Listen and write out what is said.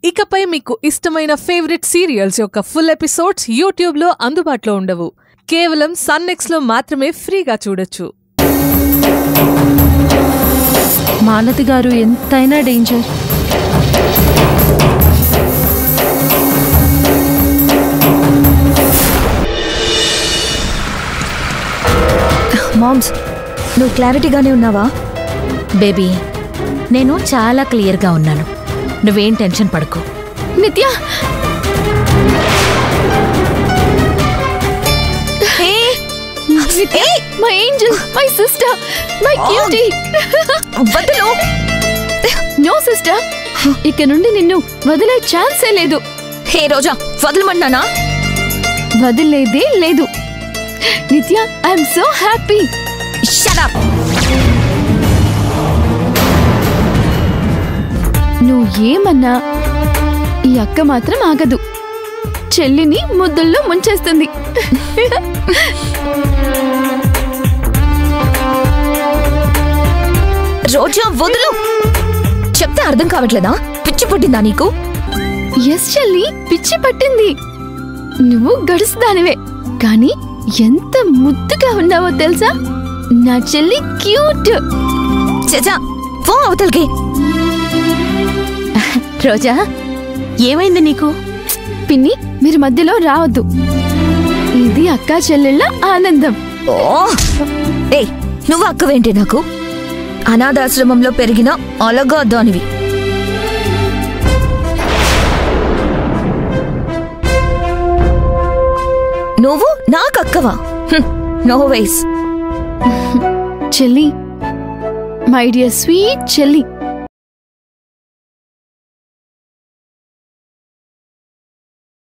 ఇకపై మీకు ఇష్టమైన ఫేవరెట్ సీరియల్స్ యొక్క ఫుల్ ఎపిసోడ్స్ యూట్యూబ్లో అందుబాటులో ఉండవు. కేవలం సన్నెక్స్లో మాత్రమే ఫ్రీగా చూడొచ్చు. మాలతి గారు ఎంతైనా డేంజర్. మామ్స్, నువ్వు క్లారిటీగానే ఉన్నావా? బేబీ, నేను చాలా క్లియర్గా ఉన్నాను. నువ్వేం టెన్షన్ పడకు. Nitya, my angel, my sister, my cutie. వదలు. నో సిస్టర్, ఇక నుండి నిన్ను వదిలే ఛాన్సే లేదు. హే రోజా, వదలమన్నానా? వదిలేదే లేదు. నిత్య, I'm so happy. Shut up. నువ్వు ఏమన్నా ఈ అక్క మాత్రం ఆగదు. చెల్లిని ముద్దుల్లో ముంచేస్తుంది. రోజా వదులు. చెప్తే అర్థం కావట్లేదా? పిచ్చి పుట్టిందా నీకు? ఎస్ చెల్లి, పిచ్చి పట్టింది. నువ్వు గడుసుదానివే, కానీ ఎంత ముద్దుగా ఉన్నావో తెలుసా? నా చెల్లి క్యూట్. చచా, పో అవతలికి. రోజా, ఏమైంది నీకు? పిన్ని, మీరు మధ్యలో రావద్దు. ఇది అక్కా చెల్లెళ్ళ ఆనందం. ఓ ఏయ్, నువ్వు అక్కవేంటి నాకు? అనాథాశ్రమంలో పెరిగిన అలగాదానివి. నువ్వు నాకక్కవా? నో వేస్. చెల్లి, మై డియర్ స్వీట్ చెల్లి,